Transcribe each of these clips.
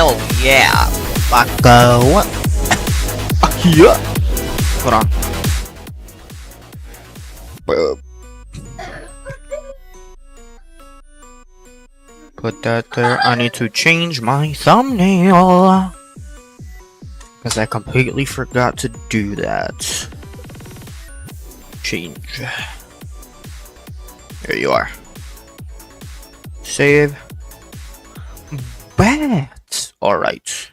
Hell yeah. Bucko. Yeah. Hold on. Put that there. I need to change my thumbnail. Because I completely forgot to do that. Change. There you are. Save. Bats. Alright.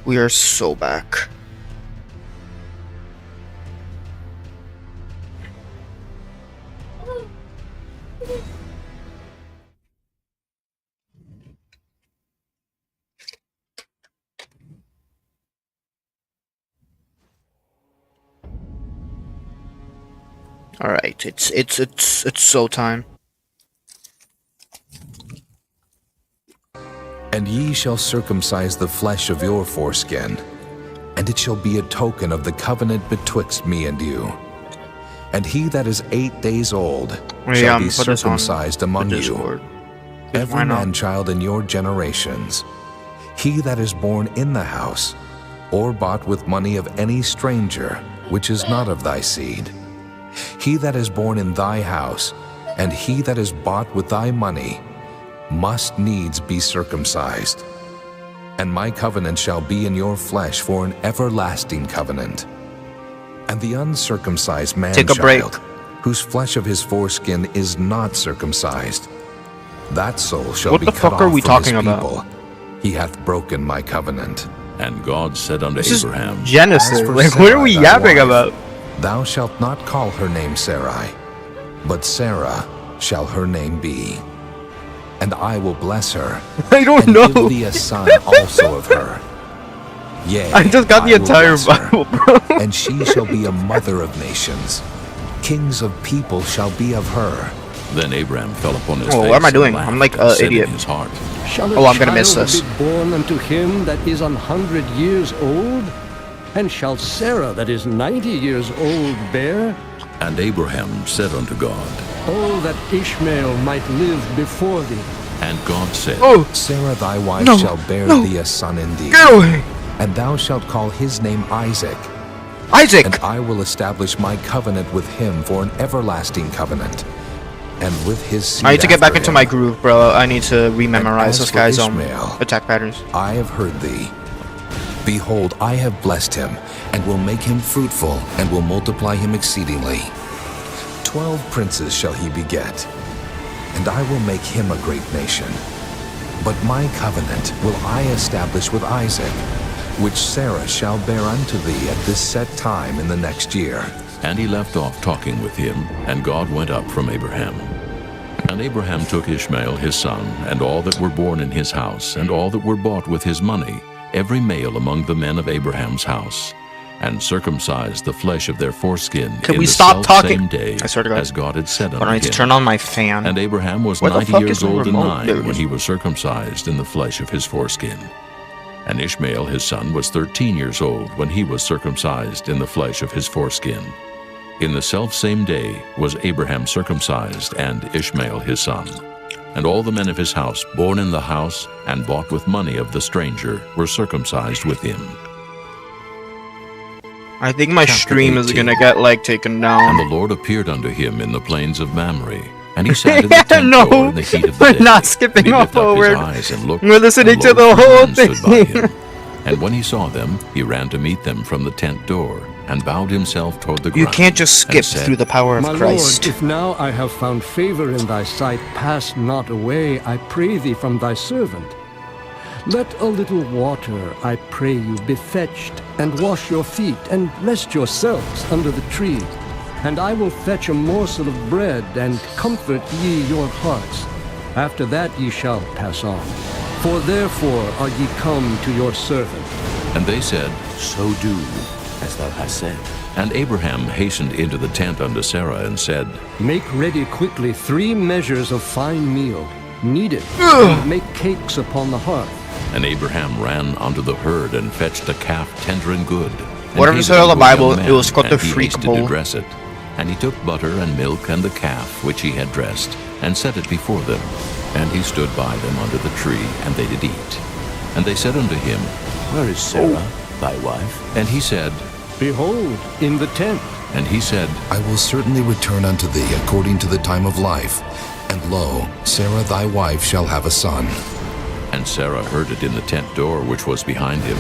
We are so back. All right, it's so time. And ye shall circumcise the flesh of your foreskin, and it shall be a token of the covenant betwixt me and you. And he that is 8 days old shall be circumcised among you, every man-child in your generations. He that is born in the house, or bought with money of any stranger, which is not of thy seed. He that is born in thy house, and he that is bought with thy money, must needs be circumcised. And my covenant shall be in your flesh for an everlasting covenant. And the uncircumcised man-child, whose flesh of his foreskin is not circumcised, that soul shall be cut off from his people. He hath broken my covenant. And God said unto Abraham, Genesis, like what are we yapping about? Thou shalt not call her name Sarai, but Sarah shall her name be. And I will bless her. I don't know. Give thee a son also of her. Yea, I just got the entire Bible, bro. And she shall be a mother of nations. Kings of people shall be of her. Then Abraham fell upon his face. What am I doing? I'm like an idiot. In his heart, oh, I'm gonna miss this. Shall a child be born unto him that is 100 years old? And shall Sarah that is 90 years old bear? And Abraham said unto God, Oh, that Ishmael might live before thee. And God said, Oh, Sarah thy wife shall bear thee a son indeed. Get away! And thou shalt call his name Isaac. Isaac! And I will establish my covenant with him for an everlasting covenant. And with his seed I need to get back into him. my groove, bro. I need to rememorize this guy's Ishmael, attack patterns. I have heard thee. Behold, I have blessed him, and will make him fruitful, and will multiply him exceedingly. 12 princes shall he beget, and I will make him a great nation. But my covenant will I establish with Isaac, which Sarah shall bear unto thee at this set time in the next year. And he left off talking with him, and God went up from Abraham. And Abraham took Ishmael his son, and all that were born in his house, and all that were bought with his money, every male among the men of Abraham's house, and circumcised the flesh of their foreskin Can in we the stop talking? same day, I swear to God. as God had said unto But I need to him. turn on my fan. And Abraham was Where the 90 fuck years is my old and remote? 9 when he was circumcised in the flesh of his foreskin. And Ishmael his son was 13 years old when he was circumcised in the flesh of his foreskin. In the selfsame day was Abraham circumcised, and Ishmael his son. And all the men of his house, born in the house, and bought with money of the stranger, were circumcised with him. I think my stream is 18. gonna get like taken And down. the Lord appeared unto him in the plains of Mamre, and he sat in the tent No, door in the heat of the we're day. not skipping And he lifted up forward. his eyes and looked, We're listening and to lo, the 3 whole men stood by thing. him. And when he saw them, he ran to meet them from the tent door, and bowed himself toward the ground. You can't just and skip said, through the power of My Christ. Lord, if now I have found favor in thy sight, pass not away, I pray thee, from thy servant. Let a little water, I pray you, be fetched, and wash your feet, and rest yourselves under the tree. And I will fetch a morsel of bread, and comfort ye your hearts. After that ye shall pass on. For therefore are ye come to your servant. And they said, So do as thou hast said. And Abraham hastened into the tent unto Sarah, and said, Make ready quickly 3 measures of fine meal, knead it, and make cakes upon the hearth. And Abraham ran unto the herd and fetched a calf tender and good. And Whatever gave said it on the unto a Bible, young man, it was called the and he freak hasted bowl. to dress it. And he took butter and milk and the calf which he had dressed, and set it before them. And he stood by them under the tree, and they did eat. And they said unto him, Where is Sarah, thy wife? and he said, Behold, in the tent. and he said, I will certainly return unto thee according to the time of life. And lo, Sarah thy wife shall have a son. And Sarah heard it in the tent door which was behind him.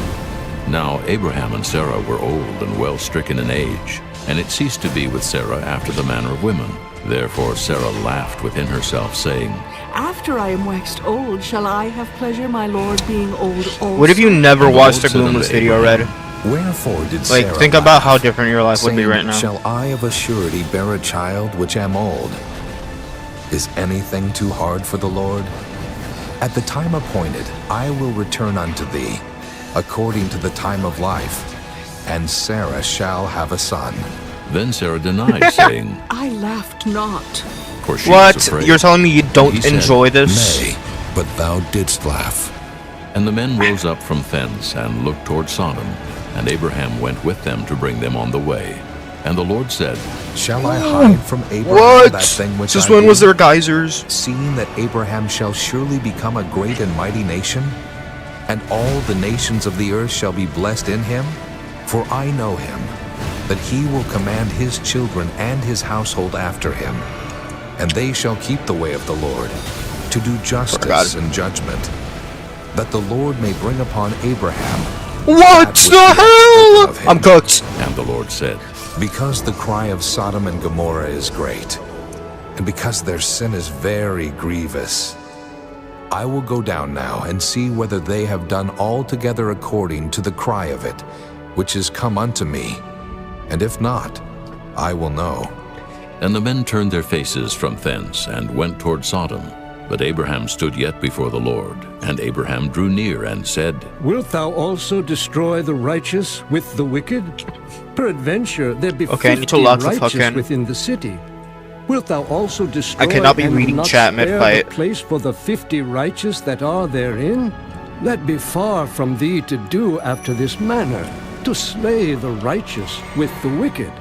Now Abraham and Sarah were old and well stricken in age, and it ceased to be with Sarah after the manner of women. Therefore Sarah laughed within herself, saying, After I am waxed old, shall I have pleasure, my lord, being old also? What if you never And the watched the Lord said unto Gloomless video, Red? Wherefore did Like, Sarah think about how laugh, different your life would be saying, right now. Shall I of a surety bear a child which am old? Is anything too hard for the Lord? At the time appointed, I will return unto thee, according to the time of life, and Sarah shall have a son. Then Sarah denied, saying, I laughed not. for she was What? afraid. You're telling me you don't He said, enjoy this? Nay, but thou didst laugh. And the men rose up from thence, and looked toward Sodom. And Abraham went with them to bring them on the way. And the Lord said, Shall I hide from Abraham What? that thing which Since I when do? was there geysers? Seeing that Abraham shall surely become a great and mighty nation, and all the nations of the earth shall be blessed in him? For I know him, that he will command his children and his household after him, and they shall keep the way of the Lord, to do justice and judgment, that the Lord may bring upon Abraham What which the he hath spoken hell? of him. I'm cooked. and the Lord said, Because the cry of Sodom and Gomorrah is great, and because their sin is very grievous, I will go down now and see whether they have done altogether according to the cry of it, which is come unto me. And if not, I will know. And the men turned their faces from thence, and went toward Sodom. But Abraham stood yet before the Lord. And Abraham drew near, and said, Wilt thou also destroy the righteous with the wicked? Peradventure there be Okay, I need to 50 lock the righteous fucking- within the city. Wilt thou also destroy cannot be and reading not chat spare mid-fight. the place for the 50 righteous that are therein? That be far from thee to do after this manner, to slay the righteous with the wicked,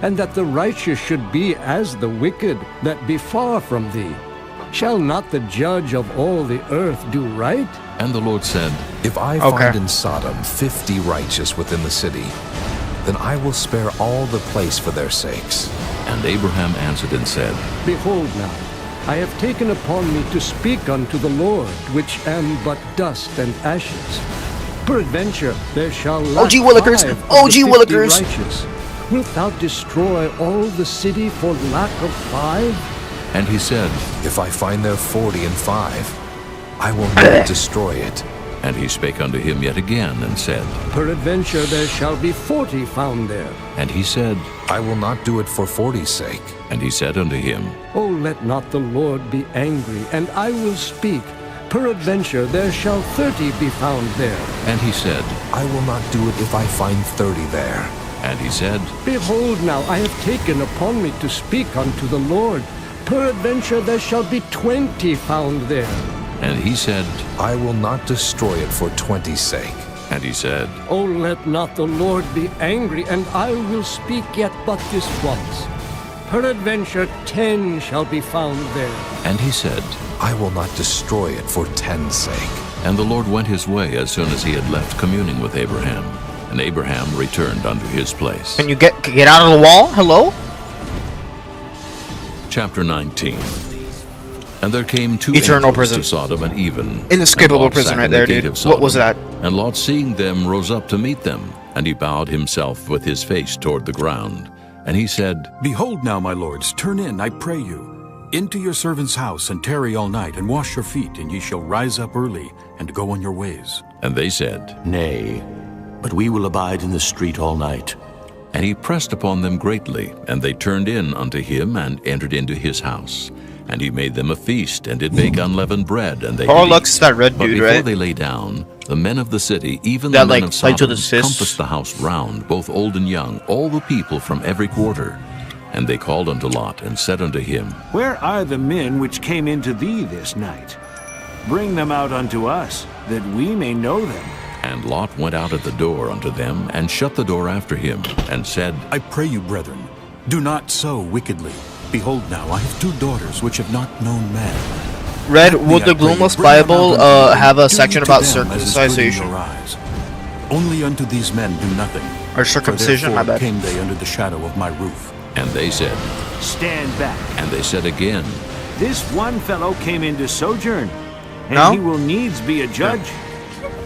and that the righteous should be as the wicked that be far from thee. Shall not the judge of all the earth do right? And the Lord said, If I Okay. find in Sodom 50 righteous within the city, then I will spare all the place for their sakes. And Abraham answered and said, Behold now, I have taken upon me to speak unto the Lord, which am but dust and ashes. Peradventure there shall lack OG Willikers! 5 of the OG 50 Willikers! righteous. Wilt thou destroy all the city for lack of 5? and he said, If I find there 40 and 5, I will not destroy it. and he spake unto him yet again, and said, Peradventure there shall be 40 found there. and he said, I will not do it for 40's sake. and he said unto him, O let not the Lord be angry, and I will speak. Peradventure there shall 30 be found there. and he said, I will not do it if I find 30 there. and he said, Behold now, I have taken upon me to speak unto the Lord. Peradventure there shall be 20 found there. and he said, I will not destroy it for 20's sake. and he said, O let not the Lord be angry, and I will speak yet but this once. Peradventure 10 shall be found there. and he said, I will not destroy it for 10's sake. and the Lord went his way as soon as he had left communing with Abraham. And Abraham returned unto his place. Can you get out of the wall? Hello? Chapter 19. And there came two Eternal angels prison. to Sodom and even. Inescapable and Lot prison sat right in the there, gate dude. of Sodom. What was that? And Lot, seeing them, rose up to meet them, and he bowed himself with his face toward the ground. And he said, Behold now, my lords, turn in, I pray you, into your servant's house, and tarry all night, and wash your feet, and ye shall rise up early, and go on your ways. And they said, Nay, but we will abide in the street all night. And he pressed upon them greatly, and they turned in unto him, and entered into his house. And he made them a feast, and did bake unleavened bread, and they did Horlux eat. is that red But dude, before right? they lay down, the men of the city, even That, the men like, of played to Sodom, the cis? compassed the house round, both old and young, all the people from every quarter. And they called unto Lot, and said unto him, Where are the men which came into thee this night? Bring them out unto us, that we may know them. And Lot went out at the door unto them, and shut the door after him, and said, I pray you, brethren, do not so wickedly. Behold now, I have 2 daughters which have not known man. Red, Let me, would I the pray you, Gloomless bring them Bible out unto me, have a and do section unto about them as is good in circumcision? your eyes. Only unto these men do nothing. Or circumcision, my For therefore bad. came they under the shadow of my roof. And they said, Stand back. and they said again, This one fellow came in to sojourn, and No? he will needs be a judge.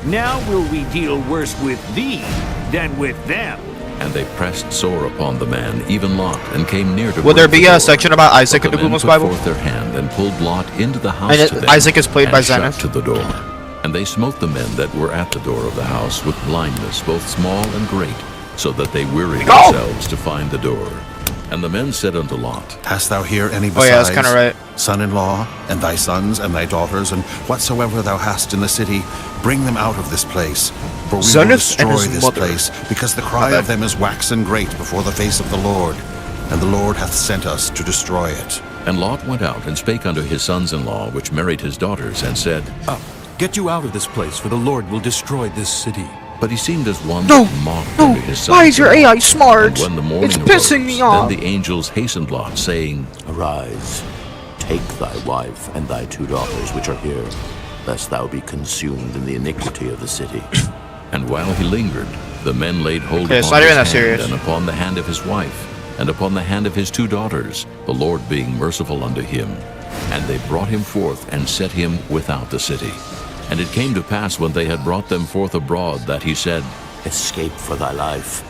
Now will we deal worse with thee than with them. and they pressed sore upon the man, even Lot, and came near to Would there break be the a door. section about Isaac But in the men Gloomless put Bible? forth their hand and pulled Lot into the house And to them, Isaac is played by and shut Zenith. to the door. And they smote the men that were at the door of the house with blindness, both small and great, so that they wearied Go! themselves to find the door. And the men said unto Lot, Hast thou here any Oh besides yeah, that's kind of right. son-in-law, and thy sons, and thy daughters, and whatsoever thou hast in the city, bring them out of this place. For we Zenith will and destroy his this mother. place, because the cry of them is waxen great before the face of the Lord, and the Lord hath sent us to destroy it. And Lot went out and spake unto his sons-in-law, which married his daughters, and said, Up, get you out of this place, for the Lord will destroy this city. But he seemed as one No, that mocked no, unto his sons. why is your AI smart? And when the morning It's pissing arose, me off. Then the angels hastened Lot, saying, Arise, take thy wife and thy 2 daughters which are here, lest thou be consumed in the iniquity of the city. And while he lingered, the men laid hold Okay, it's upon not his even that hand, serious. and upon the hand of his wife, and upon the hand of his 2 daughters, the Lord being merciful unto him. And they brought him forth, and set him without the city. And it came to pass, when they had brought them forth abroad, that he said, Escape for thy life.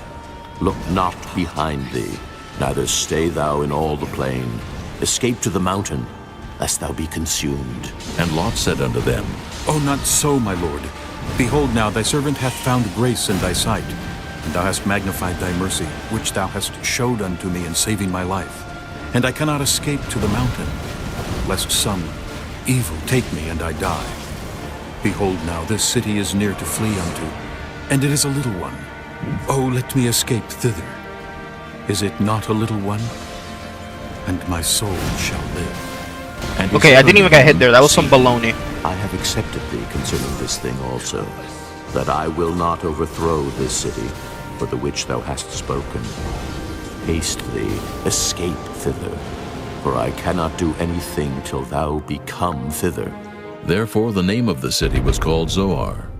Look not behind thee, neither stay thou in all the plain. Escape to the mountain, lest thou be consumed. And Lot said unto them, Oh, not so, my lord. Behold now, thy servant hath found grace in thy sight, and thou hast magnified thy mercy, which thou hast showed unto me in saving my life. And I cannot escape to the mountain, lest some evil take me and I die. Behold now, this city is near to flee unto, and it is a little one. Oh, let me escape thither. Is it not a little one? And my soul shall live. and he Okay, said I didn't even unto get hit them, there. That was some See, baloney. I have accepted thee concerning this thing also, that I will not overthrow this city, for the which thou hast spoken. Haste thee, escape thither, for I cannot do anything till thou be come thither. Therefore the name of the city was called Zoar.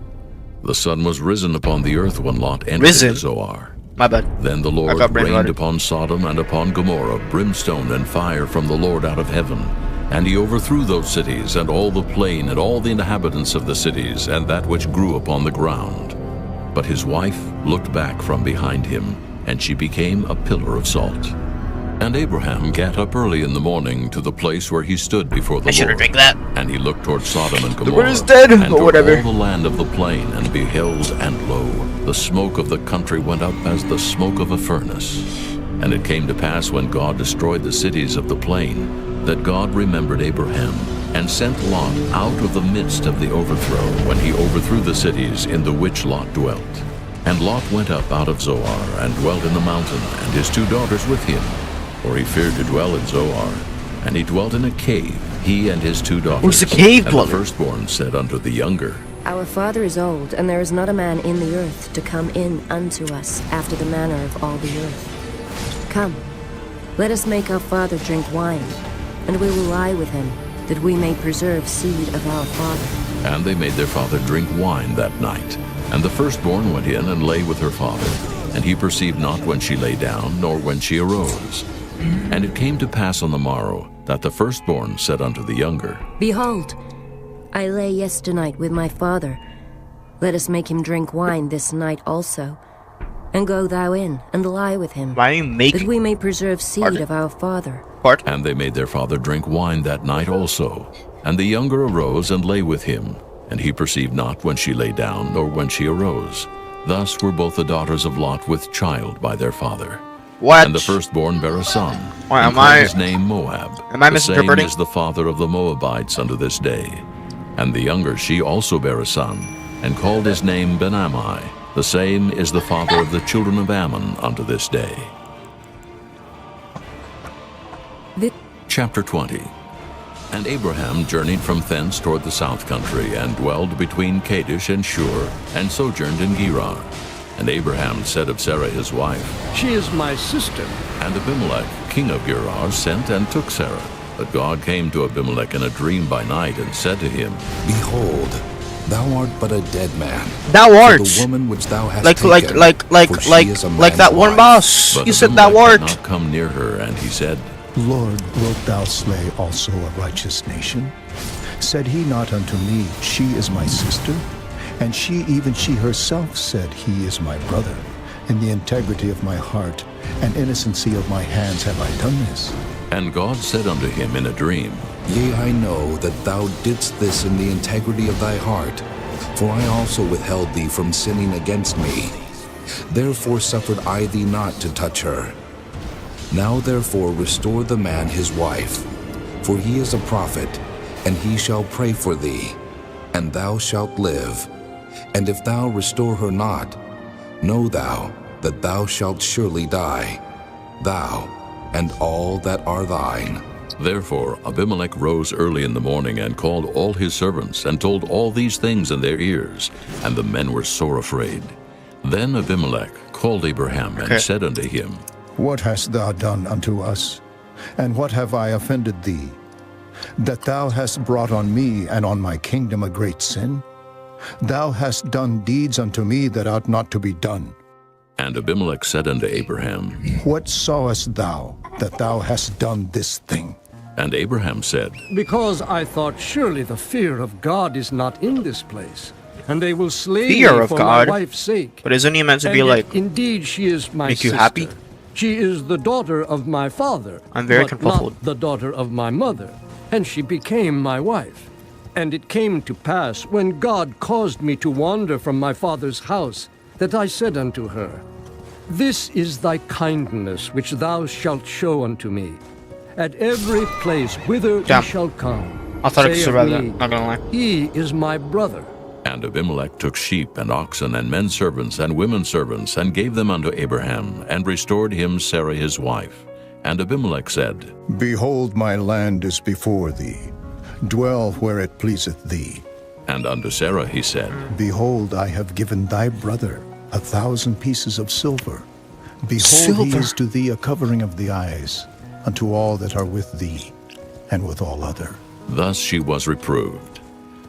The sun was risen upon the earth when Lot entered Risen? into Zoar. My bad. Then the Lord got brain rained rotted. upon Sodom and upon Gomorrah brimstone and fire from the Lord out of heaven. And he overthrew those cities, and all the plain, and all the inhabitants of the cities, and that which grew upon the ground. But his wife looked back from behind him, and she became a pillar of salt. And Abraham gat up early in the morning to the place where he stood before the I should have Lord. drank that. And he looked toward Sodom and word Gomorrah, is dead, and but toward whatever. all the land of the plain, and beheld, and lo, the smoke of the country went up as the smoke of a furnace. And it came to pass, when God destroyed the cities of the plain, that God remembered Abraham, and sent Lot out of the midst of the overthrow, when he overthrew the cities in the which Lot dwelt. And Lot went up out of Zoar, and dwelt in the mountain, and his 2 daughters with him, for he feared to dwell in Zoar. And he dwelt in a cave, he and his 2 daughters. Who's the cave And dweller? the firstborn said unto the younger, Our father is old, and there is not a man in the earth to come in unto us after the manner of all the earth. Come, let us make our father drink wine, and we will lie with him, that we may preserve seed of our father. And they made their father drink wine that night. And the firstborn went in and lay with her father. And he perceived not when she lay down, nor when she arose. And it came to pass on the morrow, that the firstborn said unto the younger, Behold, I lay yesternight with my father. Let us make him drink wine this night also, and go thou in, and lie with him, Why are you that making we may preserve seed Pardon? of our father. part? And they made their father drink wine that night also. And the younger arose and lay with him. And he perceived not when she lay down, nor when she arose. Thus were both the daughters of Lot with child by their father. What? And the firstborn bare a son, Why, and am called I- his name Moab. am I The same misinterpreting? is the father of the Moabites unto this day. And the younger she also bare a son, and called his name Ben-Ammi. The same is the father of the children of Ammon unto this day. The Chapter 20. And Abraham journeyed from thence toward the south country, and dwelled between Kadesh and Shur, and sojourned in Gerar. And Abraham said of Sarah his wife, She is my sister. And Abimelech, king of Gerar, sent and took Sarah. But God came to Abimelech in a dream by night, and said to him, Behold, thou art but a dead man. Thou art. The woman which thou hast Like taken, that one wife. boss. But You said thou Abimelech art. had not come near her, and he said, Lord, wilt thou slay also a righteous nation? Said he not unto me, She is my sister? And even she herself said, He is my brother. In the integrity of my heart and innocency of my hands have I done this. And God said unto him in a dream, Yea, I know that thou didst this in the integrity of thy heart, for I also withheld thee from sinning against me. Therefore suffered I thee not to touch her. Now therefore restore the man his wife, for he is a prophet, and he shall pray for thee, and thou shalt live. And if thou restore her not, know thou that thou shalt surely die, thou and all that are thine. Therefore Abimelech rose early in the morning, and called all his servants, and told all these things in their ears, and the men were sore afraid. Then Abimelech called Abraham, and said unto him, What hast thou done unto us? And what have I offended thee? That thou hast brought on me and on my kingdom a great sin? Thou hast done deeds unto me that ought not to be done. And Abimelech said unto Abraham, What sawest thou that thou hast done this thing? And Abraham said, Because I thought surely the fear of God is not in this place, and they will slay Fear me of for God? my wife's sake. But isn't he meant to be And like, yet, indeed, she is my make you sister. happy? She is the daughter of my father, I'm very but confuzzled. not the daughter of my mother, and she became my wife. And it came to pass, when God caused me to wander from my father's house, that I said unto her, This is thy kindness which thou shalt show unto me. At every place whither we shall come, I thought I could say of survive that, me, not gonna lie. He is my brother. And Abimelech took sheep and oxen and men servants and women servants, and gave them unto Abraham, and restored him Sarah his wife. And Abimelech said, Behold, my land is before thee. Dwell where it pleaseth thee. And unto Sarah he said, Behold, I have given thy brother 1,000 pieces of silver. Behold, he is to thee a covering of the eyes, unto all that are with thee, and with all other. Thus she was reproved.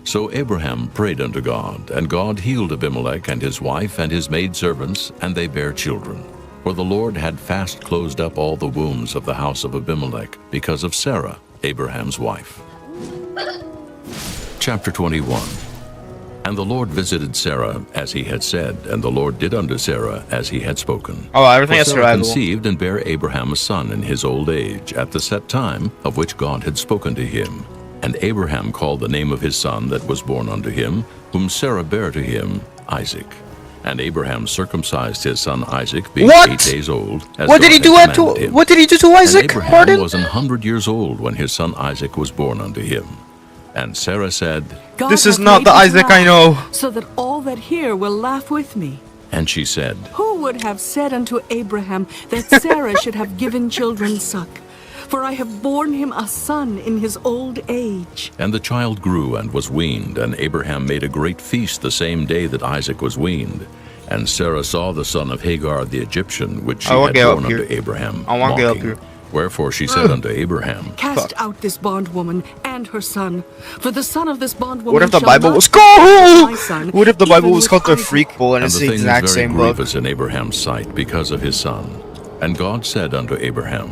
So Abraham prayed unto God, and God healed Abimelech and his wife and his maidservants, and they bare children. For the Lord had fast closed up all the wombs of the house of Abimelech, because of Sarah, Abraham's wife. Chapter 21. And the Lord visited Sarah as he had said, and the Lord did unto Sarah as he had spoken. Oh, everything is Sarah survivable. conceived and bare Abraham a son in his old age, at the set time of which God had spoken to him. And Abraham called the name of his son that was born unto him, whom Sarah bare to him, Isaac. And Abraham circumcised his son Isaac, being 8 days old. As What did God he do had to? commanded him. What did he do to Isaac? And Abraham Pardon? was 100 years old when his son Isaac was born unto him. And Sarah said, God This is hath not made the me Isaac I laugh, know. so that all that hear will laugh with me. and she said, Who would have said unto Abraham that Sarah should have given children suck? For I have borne him a son in his old age. And the child grew and was weaned, and Abraham made a great feast the same day that Isaac was weaned. And Sarah saw the son of Hagar the Egyptian, which she had born unto Abraham, I want to get up mocking. here. Wherefore she said unto Abraham, Cast out this bondwoman and her son, for the son of this bondwoman What if the shall Bible not was be my called? son, What if the Bible even was with called the Isaac? Freakful and And it's the the thing exact was very same book? grievous in Abraham's sight because of his son. And God said unto Abraham,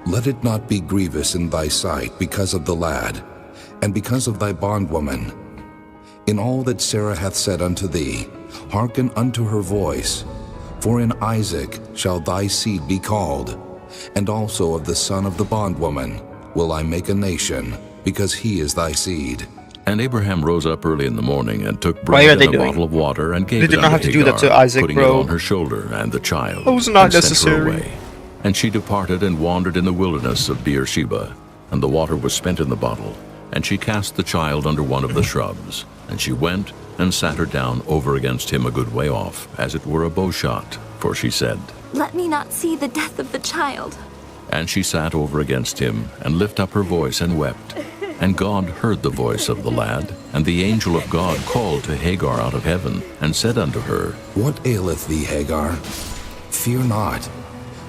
Let it not be grievous in thy sight because of the lad, and because of thy bondwoman. In all that Sarah hath said unto thee, hearken unto her voice. For in Isaac shall thy seed be called, and also of the son of the bondwoman will I make a nation, because he is thy seed. And Abraham rose up early in the morning, and took Why bread are and they a doing? bottle of water, and gave They it did not unto have to do that to Hagar, Isaac, putting bro. it on her shoulder, and the child, That was not and sent her necessary. away. And she departed and wandered in the wilderness of Beersheba, and the water was spent in the bottle. And she cast the child under one of the shrubs. And she went and sat her down over against him a good way off, as it were a bow shot. For she said, Let me not see the death of the child. And she sat over against him, and lift up her voice and wept. And God heard the voice of the lad, and the angel of God called to Hagar out of heaven, and said unto her, What aileth thee, Hagar? Fear not,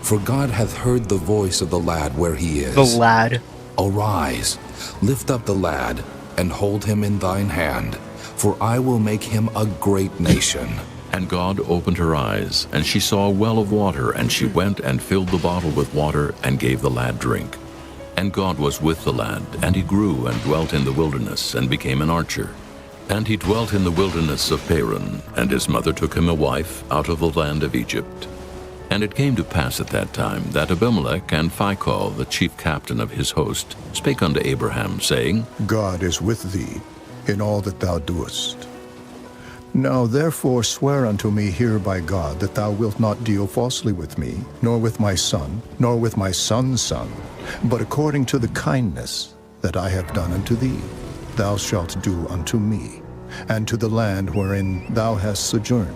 for God hath heard the voice of the lad where he is. The lad. Arise, lift up the lad, and hold him in thine hand, for I will make him a great nation. And God opened her eyes, and she saw a well of water, and she went and filled the bottle with water, and gave the lad drink. And God was with the lad, and he grew and dwelt in the wilderness, and became an archer. And he dwelt in the wilderness of Paran, and his mother took him a wife out of the land of Egypt. And it came to pass at that time that Abimelech and Phicol, the chief captain of his host, spake unto Abraham, saying, God is with thee in all that thou doest. Now therefore swear unto me here by God that thou wilt not deal falsely with me, nor with my son, nor with my son's son, but according to the kindness that I have done unto thee, thou shalt do unto me, and to the land wherein thou hast sojourned.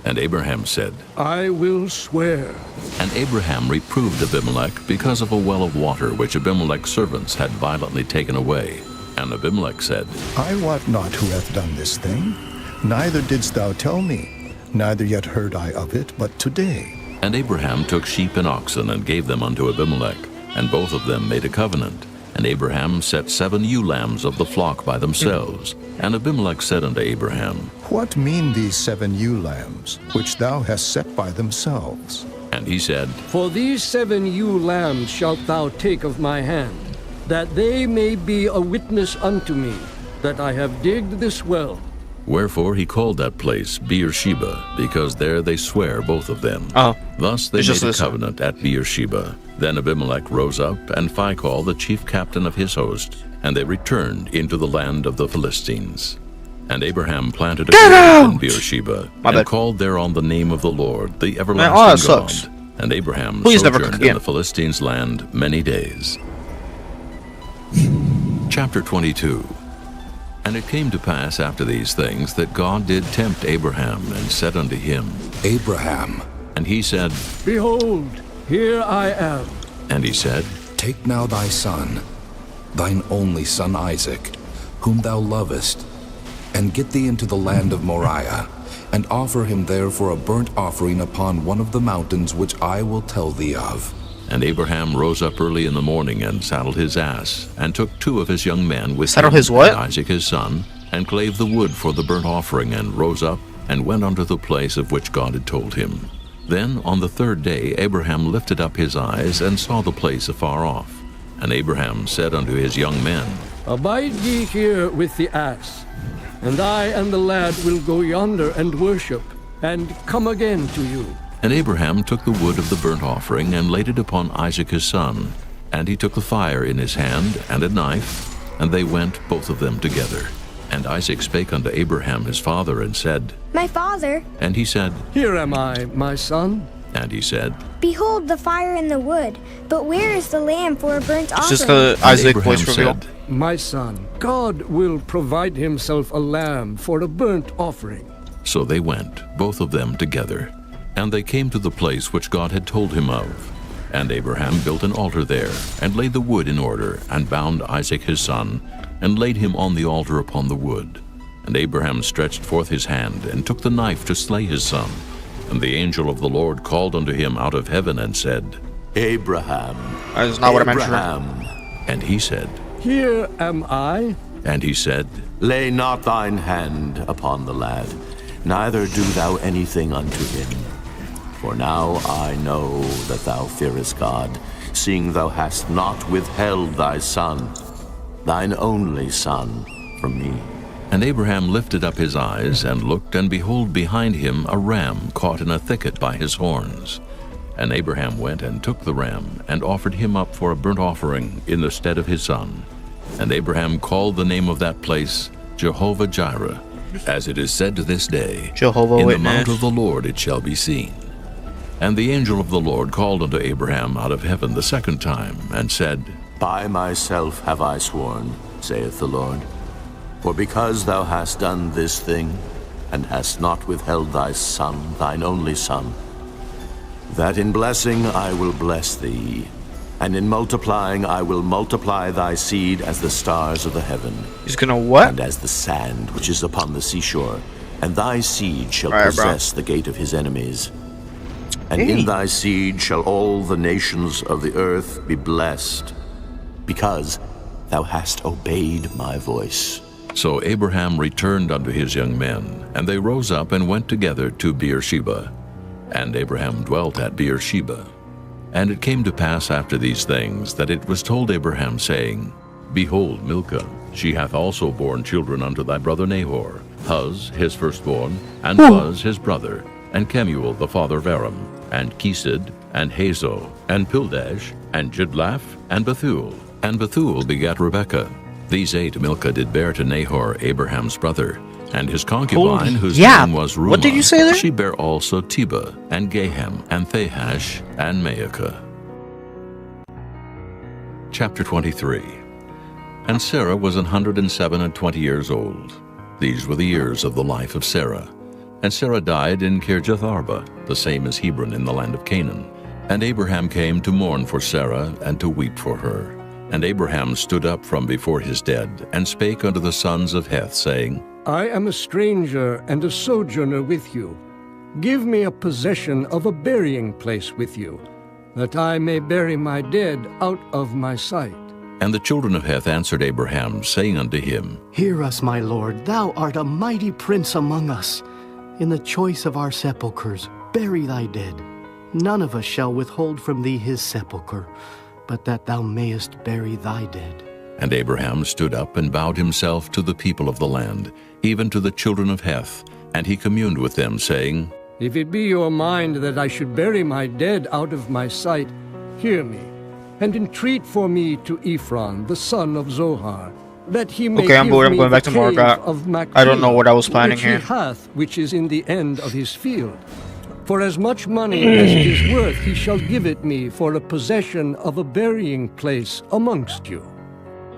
And Abraham said, I will swear. And Abraham reproved Abimelech because of a well of water which Abimelech's servants had violently taken away. And Abimelech said, I wot not who hath done this thing, neither didst thou tell me, neither yet heard I of it, but today. And Abraham took sheep and oxen, and gave them unto Abimelech, and both of them made a covenant. And Abraham set 7 ewe lambs of the flock by themselves. And Abimelech said unto Abraham, What mean these 7 ewe lambs, which thou hast set by themselves? And he said, For these 7 ewe lambs shalt thou take of my hand, that they may be a witness unto me, that I have digged this well. Wherefore he called that place Beersheba, because there they swear both of them. Thus they made a covenant at Beersheba. Then Abimelech rose up, and Phicol, the chief captain of his host, and they returned into the land of the Philistines. And Abraham planted a grove in Beersheba, and called thereon the name of the Lord, the everlasting God. And Abraham sojourned in the Philistines' land many days. Chapter 22. And it came to pass after these things that God did tempt Abraham, and said unto him, Abraham. And he said, Behold, here I am. And he said, Take now thy son, thine only son Isaac, whom thou lovest, and get thee into the land of Moriah, and offer him there for a burnt offering upon one of the mountains which I will tell thee of. And Abraham rose up early in the morning, and saddled his ass, and took 2 of his young men with him, his what? and Isaac his son, and clave the wood for the burnt offering, and rose up, and went unto the place of which God had told him. Then on the 3rd day Abraham lifted up his eyes, and saw the place afar off. And Abraham said unto his young men, Abide ye here with the ass, and I and the lad will go yonder and worship, and come again to you. And Abraham took the wood of the burnt offering, and laid it upon Isaac his son. And he took the fire in his hand, and a knife, and they went both of them together. And Isaac spake unto Abraham his father, and said, My father. And he said, Here am I, my son. And he said, Behold the fire and the wood, but where is the lamb for a burnt offering? It's just the Isaac voice reveal. My son, God will provide himself a lamb for a burnt offering. So they went, both of them together. And they came to the place which God had told him of. And Abraham built an altar there, and laid the wood in order, and bound Isaac his son, and laid him on the altar upon the wood. And Abraham stretched forth his hand, and took the knife to slay his son. And the angel of the Lord called unto him out of heaven, and said, Abraham. That is not what I Abraham. mentioned. And he said, Here am I. And he said, Lay not thine hand upon the lad, neither do thou anything unto him. For now I know that thou fearest God, seeing thou hast not withheld thy son, thine only son, from me. And Abraham lifted up his eyes, and looked, and behold behind him a ram caught in a thicket by his horns. And Abraham went and took the ram, and offered him up for a burnt offering in the stead of his son. And Abraham called the name of that place Jehovah-Jireh, as it is said to this day, Jehovah In Witness. the mount of the Lord it shall be seen. And the angel of the Lord called unto Abraham out of heaven the 2nd time, and said, By myself have I sworn, saith the Lord, for because thou hast done this thing, and hast not withheld thy son, thine only son, that in blessing I will bless thee, And in multiplying, I will multiply thy seed as the stars of the heaven. He's gonna what? And as the sand which is upon the seashore. And thy seed shall All right, possess the gate of his enemies. And Hey. in thy seed shall all the nations of the earth be blessed, because thou hast obeyed my voice. So Abraham returned unto his young men, and they rose up and went together to Beersheba. And Abraham dwelt at Beersheba. And it came to pass after these things, that it was told Abraham, saying, Behold, Milcah, she hath also borne children unto thy brother Nahor, Huz his firstborn, and Buz his brother, and Kemuel the father of Aram, and Kesed, and Hazo, and Pildash, and Jidlaph, and Bethuel. And Bethuel begat Rebekah. These 8 Milcah did bear to Nahor, Abraham's brother, and his concubine, whose name was Rumah. What did you say there? She bare also Tebah, and Gahem, and Thahash, and Maacah. Chapter 23. And Sarah was 127 years old. These were the years of the life of Sarah. And Sarah died in Kirjath-arba, the same as Hebron in the land of Canaan. And Abraham came to mourn for Sarah, and to weep for her. And Abraham stood up from before his dead, and spake unto the sons of Heth, saying, I am a stranger and a sojourner with you. Give me a possession of a burying place with you, that I may bury my dead out of my sight. And the children of Heth answered Abraham, saying unto him, Hear us, my lord, thou art a mighty prince among us. In the choice of our sepulchres, bury thy dead. None of us shall withhold from thee his sepulchre, but that thou mayest bury thy dead. And Abraham stood up and bowed himself to the people of the land, even to the children of Heth, and he communed with them, saying, If it be your mind that I should bury my dead out of my sight, hear me, and entreat for me to Ephron, the son of Zohar, that he may Okay, I'm give bored. I'm me going back the to Morgoth. cave of I don't know what I was planning which here. he hath, which is in the end of his field. For as much money as it is worth, he shall give it me for a possession of a burying place amongst you.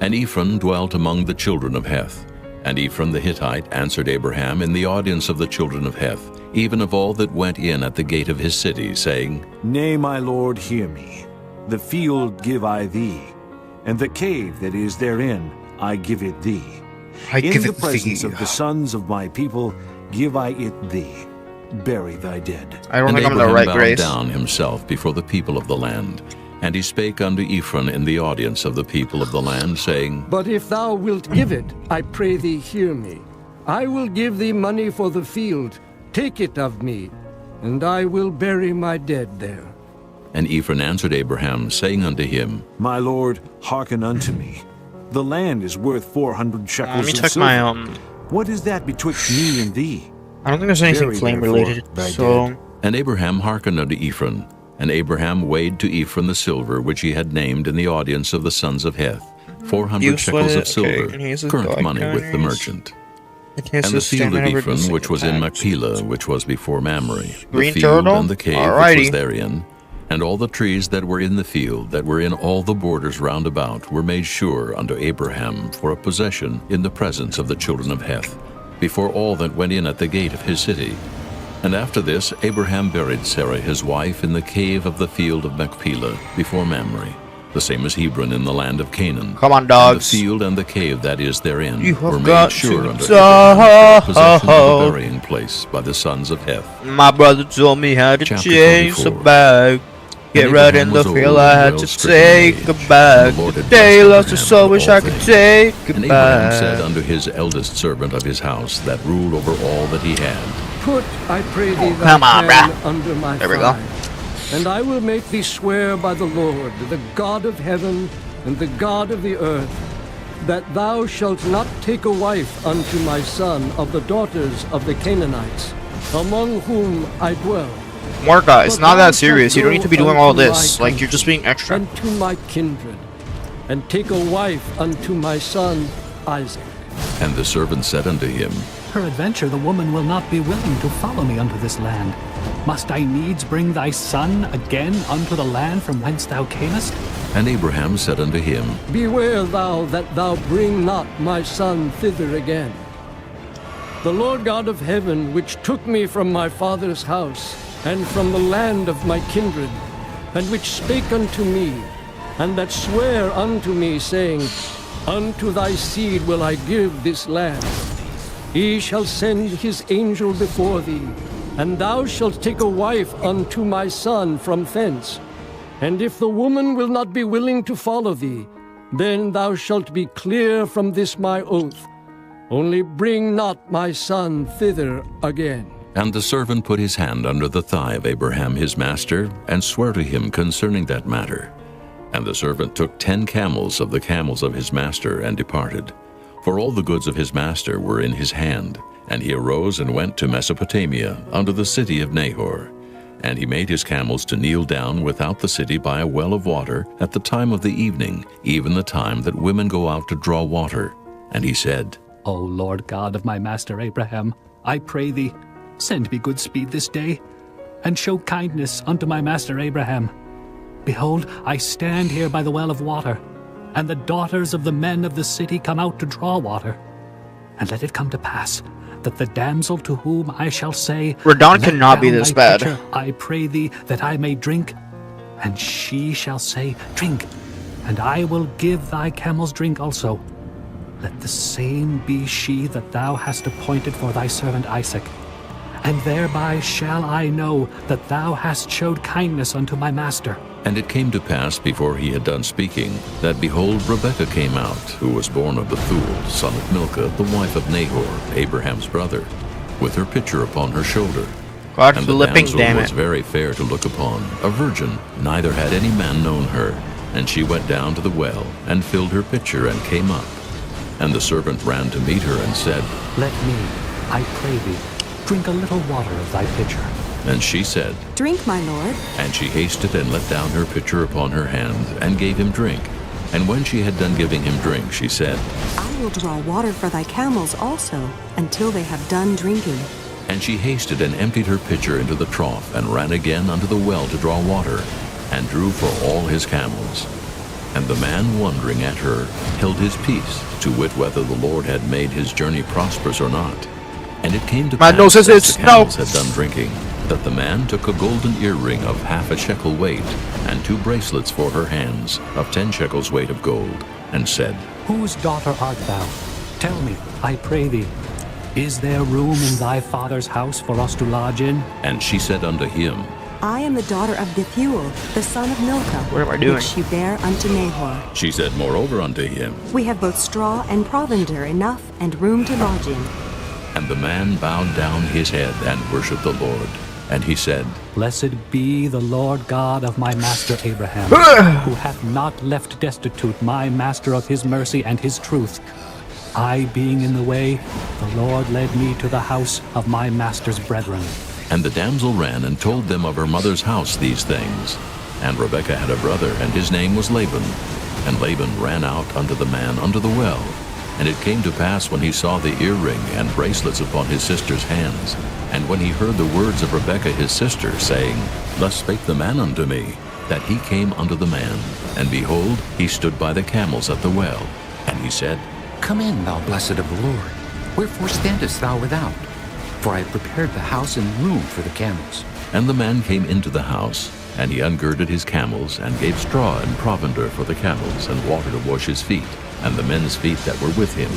And Ephron dwelt among the children of Heth. And Ephron the Hittite answered Abraham in the audience of the children of Heth, even of all that went in at the gate of his city, saying, Nay, my lord, hear me. The field give I thee, and the cave that is therein I give it thee. In the presence of the sons of my people give I it thee. Bury thy dead. I don't And think I'm in the Abraham right bowed grace. down himself before the people of the land. And he spake unto Ephron in the audience of the people of the land, saying, But if thou wilt give it, I pray thee hear me. I will give thee money for the field. Take it of me, and I will bury my dead there. And Ephron answered Abraham, saying unto him, My lord, hearken unto me. The land is worth 400 shekels Let me of check silver. my What is that betwixt me and thee? I don't think there's anything Bury flame therefore related. thy So dead. And Abraham hearkened unto Ephron. And Abraham weighed to Ephron the silver which he had named in the audience of the sons of Heth, 400 shekels of silver, current money with the merchant. And the field of Ephron, which was in Machpelah, which was before Mamre, the Green field turtle? and the cave which was therein, and all the trees that were in the field, that were in all the borders round about, were made sure unto Abraham for a possession in the presence of the children of Heth, before all that went in at the gate of his city. And after this, Abraham buried Sarah his wife in the cave of the field of Machpelah, before Mamre, the same as Hebron in the land of Canaan. Come on, And dogs. the field and the cave that is therein You have were made got sure to unto Abraham for a possession of the burying place by the sons of Heth. my brother told me how to Chapter chase a 24. bag. Get And right Abraham in the was field, old I and had well to stricken in take a age, bag. and the Lord had Today blessed lost a Abraham soul, with wish all I could things. take a And Abraham bag. said unto his eldest servant of his house, that ruled over all that he had, Put, I pray thee, thy come on, hand bruh. under my There we go. thigh, and I will make thee swear by the Lord, the God of heaven and the God of the earth, that thou shalt not take a wife unto my son of the daughters of the Canaanites, among whom I dwell. Morgoth, it's But not thou that serious. shalt You don't need to be go doing all unto this. my Like, you're just being extra. And to my kindred, and take a wife unto my son Isaac. and the servant said unto him, Peradventure the woman will not be willing to follow me unto this land. Must I needs bring thy son again unto the land from whence thou camest? And Abraham said unto him, Beware thou that thou bring not my son thither again. The Lord God of heaven, which took me from my father's house, and from the land of my kindred, and which spake unto me, and that swear unto me, saying, Unto thy seed will I give this land. He shall send his angel before thee, and thou shalt take a wife unto my son from thence. And if the woman will not be willing to follow thee, then thou shalt be clear from this my oath. Only bring not my son thither again. And the servant put his hand under the thigh of Abraham his master, and sware to him concerning that matter. And the servant took 10 camels of the camels of his master, and departed. For all the goods of his master were in his hand. And he arose and went to Mesopotamia, unto the city of Nahor. And he made his camels to kneel down without the city by a well of water, at the time of the evening, even the time that women go out to draw water. And he said, O Lord God of my master Abraham, I pray thee, send me good speed this day, and show kindness unto my master Abraham. Behold, I stand here by the well of water, and the daughters of the men of the city come out to draw water. And let it come to pass, that the damsel to whom I shall say, Radon cannot be this bad. Pitcher, I pray thee that I may drink, and she shall say, Drink, and I will give thy camels drink also. Let the same be she that thou hast appointed for thy servant Isaac. And thereby shall I know that thou hast showed kindness unto my master. And it came to pass, before he had done speaking, that behold, Rebekah came out, who was born of Bethuel, son of Milcah, the wife of Nahor, Abraham's brother, with her pitcher upon her shoulder. God and the flipping, damsel damn it. was very fair to look upon, a virgin, neither had any man known her. And she went down to the well, and filled her pitcher, and came up. And the servant ran to meet her, and said, Let me, I pray thee, drink a little water of thy pitcher. And she said, Drink, my lord. And she hasted and let down her pitcher upon her hand, and gave him drink. And when she had done giving him drink, she said, I will draw water for thy camels also, until they have done drinking. And she hasted and emptied her pitcher into the trough, and ran again unto the well to draw water, and drew for all his camels. And the man, wondering at her, held his peace, to wit whether the Lord had made his journey prosperous or not. And it came to pass, as the camels had done drinking, that the man took a golden earring of 1/2 shekel weight, and 2 bracelets for her hands, of 10 shekels weight of gold, and said, Whose daughter art thou? Tell me, I pray thee, is there room in thy father's house for us to lodge in? And she said unto him, I am the daughter of Bethuel, the son of Milcah, what am I doing? which she bare unto Nahor. She said moreover unto him, We have both straw and provender enough, and room to lodge in. And the man bowed down his head, and worshipped the Lord. And he said, Blessed be the Lord God of my master Abraham, who hath not left destitute my master of his mercy and his truth. I being in the way, the Lord led me to the house of my master's brethren. And the damsel ran and told them of her mother's house these things. And Rebekah had a brother, and his name was Laban. And Laban ran out unto the man unto the well. And it came to pass, when he saw the earring and bracelets upon his sister's hands, and when he heard the words of Rebekah his sister, saying, Thus spake the man unto me, that he came unto the man. And behold, he stood by the camels at the well. And he said, Come in, thou blessed of the Lord. Wherefore standest thou without? For I have prepared the house and room for the camels. And the man came into the house, and he ungirded his camels, and gave straw and provender for the camels, and water to wash his feet, and the men's feet that were with him.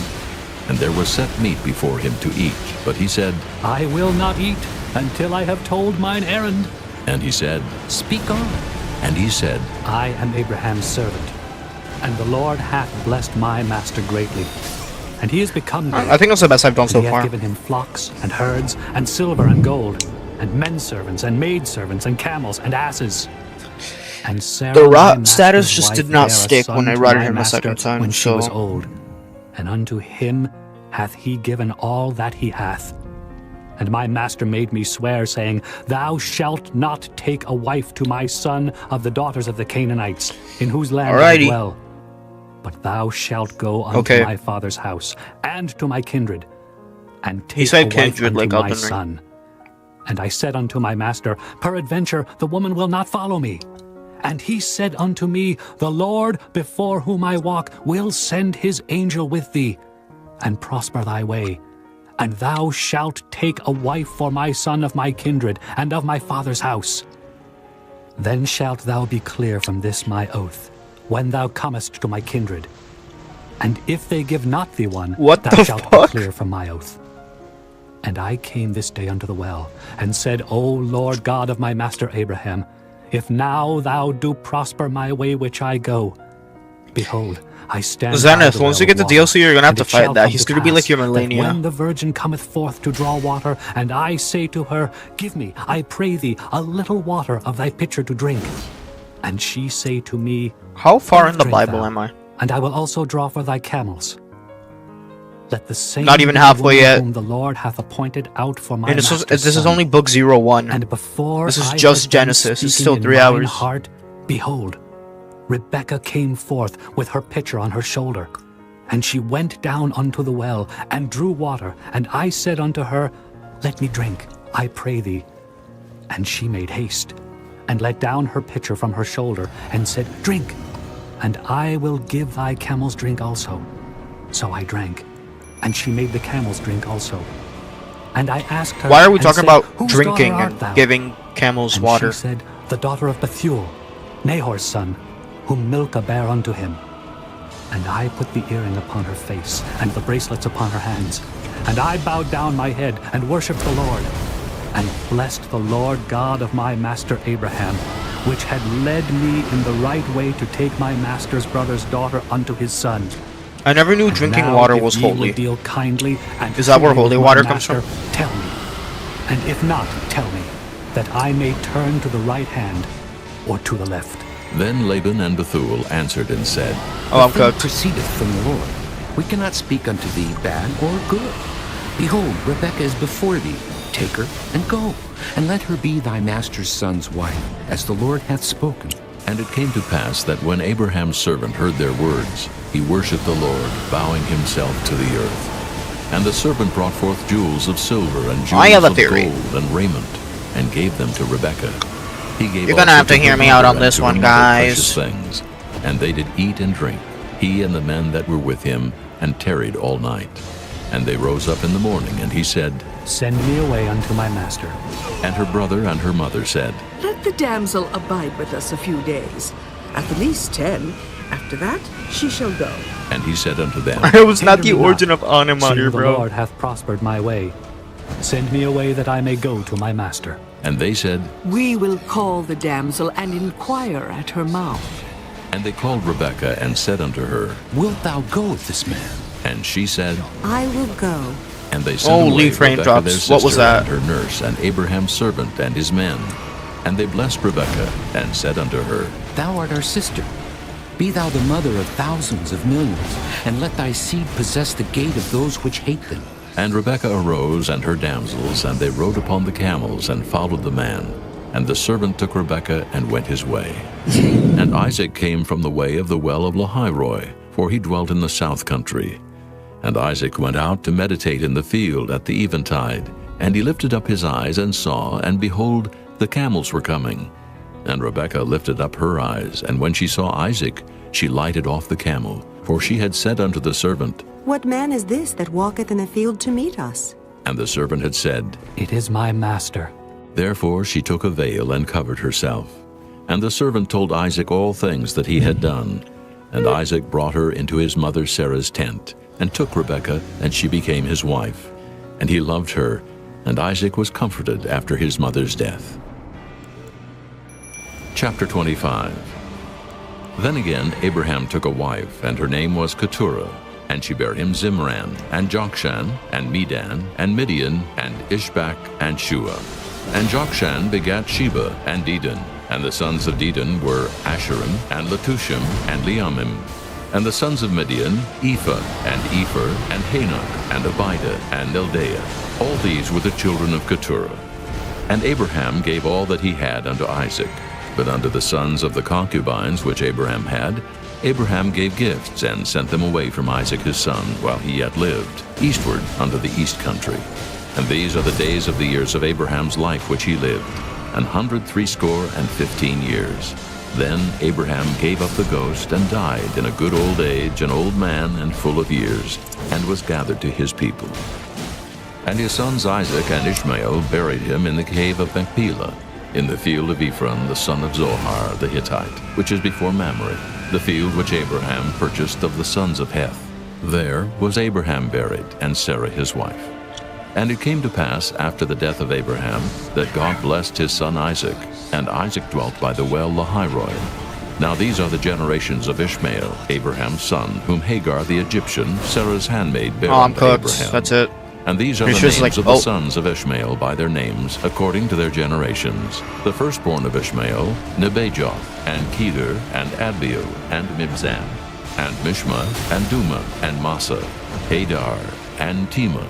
And there was set meat before him to eat. But he said, I will not eat until I have told mine errand. And he said, Speak on. And he said, I am Abraham's servant, and the Lord hath blessed my master greatly. And he is become great. I think that's the best I've done so far. He hath given him flocks and herds and silver and gold, and men servants and maid servants and camels and asses. And Sarah, the rot status just did not stick when I routed him a second time. When she was old, and unto him hath he given all that he hath. And my master made me swear, saying, Thou shalt not take a wife to my son of the daughters of the Canaanites, in whose land I dwell. But thou shalt go unto my father's house, and to my kindred, and take a wife unto my son. And I said unto my master, Peradventure the woman will not follow me. And he said unto me, The Lord before whom I walk will send his angel with thee, and prosper thy way. And thou shalt take a wife for my son of my kindred, and of my father's house. Then shalt thou be clear from this my oath. when thou comest to my kindred. And if they give not thee one, what thou shalt fuck? be clear from my oath. And I came this day unto the well, and said, O Lord God of my master Abraham, if now thou do prosper my way which I go, behold, I stand Zenith, once you get the DLC, you're gonna have to fight that. He's gonna be like your Melania. When the virgin cometh forth to draw water, and I say to her, give me, I pray thee, a little water of thy pitcher to drink. And she say to me, how far in the Bible am I? And I will also draw for thy camels. Let the same not even halfway yet. Whom the Lord hath appointed out for my and this is only book 01. And before this is just Genesis. It's still 3 hours. Heart, behold, Rebekah came forth with her pitcher on her shoulder, and she went down unto the well and drew water. And I said unto her, let me drink, I pray thee. And she made haste, and let down her pitcher from her shoulder, and said, drink, and I will give thy camels drink also. So I drank, and she made the camels drink also. And I asked her, why are we talking said, about drinking and giving camels and water? She said, the daughter of Bethuel, Nahor's son, whom Milcah bare unto him. And I put the earring upon her face, and the bracelets upon her hands. And I bowed down my head, and worshipped the Lord, and blessed the Lord God of my master Abraham, which had led me in the right way to take my master's brother's daughter unto his son. I never knew drinking water was holy. Deal kindly and is that where holy water comes from? Tell me. And if not, tell me, that I may turn to the right hand or to the left. Then Laban and Bethuel answered and said, the thing proceedeth from the Lord. We cannot speak unto thee bad or good. Behold, Rebekah is before thee. Take her and go, and let her be thy master's son's wife, as the Lord hath spoken. And it came to pass that when Abraham's servant heard their words, he worshipped the Lord, bowing himself to the earth. And the servant brought forth jewels of silver and jewels of gold and raiment, and gave them to Rebekah. He gave You're gonna have to hear me out on this one, guys. Things, and they did eat and drink, he and the men that were with him, and tarried all night. And they rose up in the morning, and he said, send me away unto my master. And her brother and her mother said, let the damsel abide with us a few days, at the least 10. After that, she shall go. And he said unto them, I was not the origin of Anima here, bro. The Lord hath prospered my way. Send me away that I may go to my master. And they said, we will call the damsel and inquire at her mouth. And they called Rebekah and said unto her, wilt thou go with this man? And she said, I will go. And they sent away frame Rebekah drops. their sister What was that? and her nurse and Abraham's servant and his men. And they blessed Rebekah and said unto her, thou art our sister. Be thou the mother of thousands of millions, and let thy seed possess the gate of those which hate them. And Rebekah arose and her damsels, and they rode upon the camels and followed the man. And the servant took Rebekah and went his way. And Isaac came from the way of the well of Lahairoi, for he dwelt in the south country. And Isaac went out to meditate in the field at the eventide. And he lifted up his eyes and saw, and behold, the camels were coming. And Rebekah lifted up her eyes, and when she saw Isaac, she lighted off the camel, for she had said unto the servant, what man is this that walketh in the field to meet us? And the servant had said, it is my master. Therefore she took a veil and covered herself. And the servant told Isaac all things that he had done. And Isaac brought her into his mother Sarah's tent, and took Rebekah, and she became his wife. And he loved her, and Isaac was comforted after his mother's death. Chapter 25. Then again Abraham took a wife, and her name was Keturah, and she bare him Zimran, and Jokshan, and Medan, and Midian, and Ishbak, and Shua. And Jokshan begat Sheba, and Dedan, and the sons of Dedan were Asherim, and Letushim, and Leamim. And the sons of Midian, Ephah, and Epher, and Hanok, and Abida, and Eldaah. All these were the children of Keturah. And Abraham gave all that he had unto Isaac. But unto the sons of the concubines which Abraham had, Abraham gave gifts, and sent them away from Isaac his son, while he yet lived, eastward unto the east country. And these are the days of the years of Abraham's life which he lived, 160 years. Then Abraham gave up the ghost, and died in a good old age, an old man and full of years, and was gathered to his people. And his sons Isaac and Ishmael buried him in the cave of Machpelah. in the field of Ephron, the son of Zohar the Hittite, which is before Mamre, the field which Abraham purchased of the sons of Heth. There was Abraham buried, and Sarah his wife. And it came to pass, after the death of Abraham, that God blessed his son Isaac, and Isaac dwelt by the well Lahairoi. Now these are the generations of Ishmael, Abraham's son, whom Hagar the Egyptian, Sarah's handmaid, bare I'm unto cooked. Abraham. That's it. And these are the names of the sons of Ishmael by their names, according to their generations. The firstborn of Ishmael, Nebajoth, and Kedar, and Adbeel, and Mibzam, and Mishma, and Duma, and Massa, Hadar, and Tema,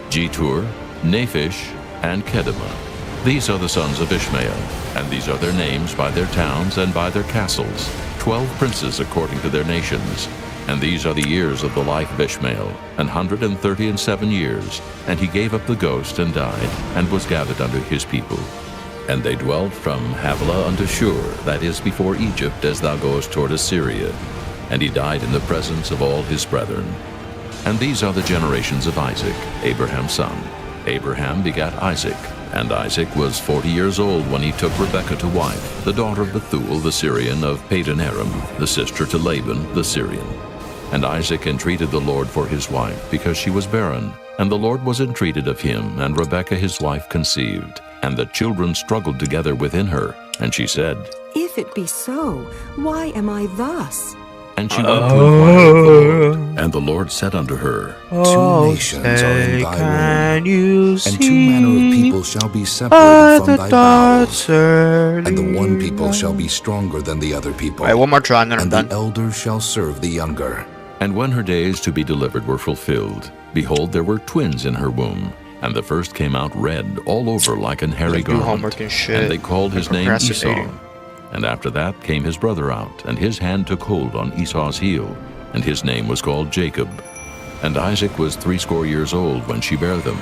Jetur, Naphish, and Kedemah. These are the sons of Ishmael, and these are their names by their towns and by their castles, 12 princes according to their nations. And these are the years of the life of Ishmael, 137 years. And he gave up the ghost and died, and was gathered unto his people. And they dwelt from Havilah unto Shur, that is before Egypt, as thou goest toward Assyria. And he died in the presence of all his brethren. And these are the generations of Isaac, Abraham's son. Abraham begat Isaac, and Isaac was 40 years old when he took Rebekah to wife, the daughter of Bethuel the Syrian of Padan Aram, the sister to Laban the Syrian. And Isaac entreated the Lord for his wife, because she was barren. And the Lord was entreated of him, and Rebekah his wife conceived. And the children struggled together within her. And she said, If it be so, why am I thus? And she went to inquire of the Lord. And the Lord said unto her, Two nations are in thy womb, and two manner of people shall be separated from thy bowels, and the one people shall be stronger than the other people. Alright, one more try, and then I'm and done. the elder shall serve the younger. And when her days to be delivered were fulfilled, behold, there were twins in her womb. And the first came out red all over like an hairy Do garment. homework and shit. And they called his name Esau. Procrastinating. And after that came his brother out, and his hand took hold on Esau's heel, and his name was called Jacob. And Isaac was 80 years old when she bare them.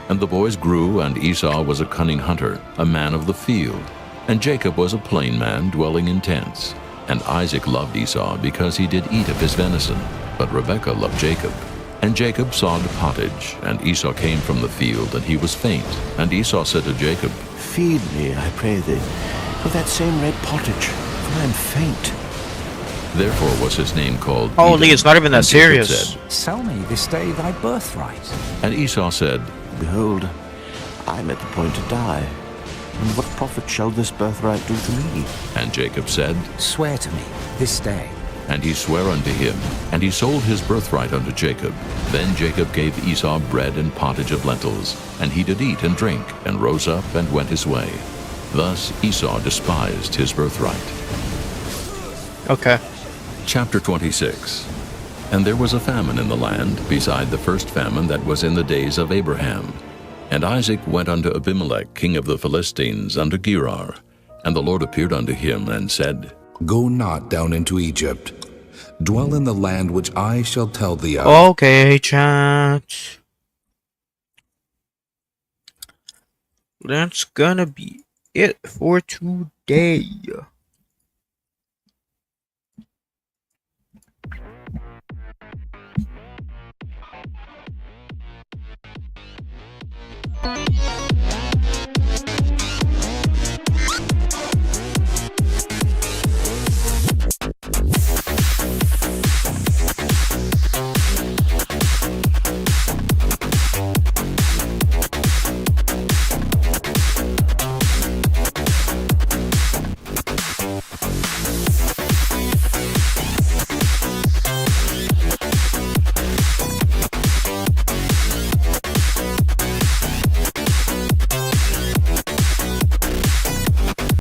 And the boys grew, and Esau was a cunning hunter, a man of the field. And Jacob was a plain man, dwelling in tents. And Isaac loved Esau, because he did eat of his venison, but Rebekah loved Jacob. And Jacob sawed pottage, and Esau came from the field, and he was faint. And Esau said to Jacob, Feed me, I pray thee, of that same red pottage, for I am faint. Therefore was his name called Holy, Edom. it's not even that And Jacob serious. said, Sell me this day thy birthright. And Esau said, Behold, I am at the point to die. And what profit shall this birthright do to me? And Jacob said, Swear to me this day. And he sware unto him, and he sold his birthright unto Jacob. Then Jacob gave Esau bread and pottage of lentils, and he did eat and drink, and rose up and went his way. Thus Esau despised his birthright. Okay. Chapter 26. And there was a famine in the land, beside the first famine that was in the days of Abraham. And Isaac went unto Abimelech, king of the Philistines, unto Gerar. And the Lord appeared unto him, and said, Go not down into Egypt. Dwell in the land which I shall tell thee of. Okay, chat. That's gonna be it for today.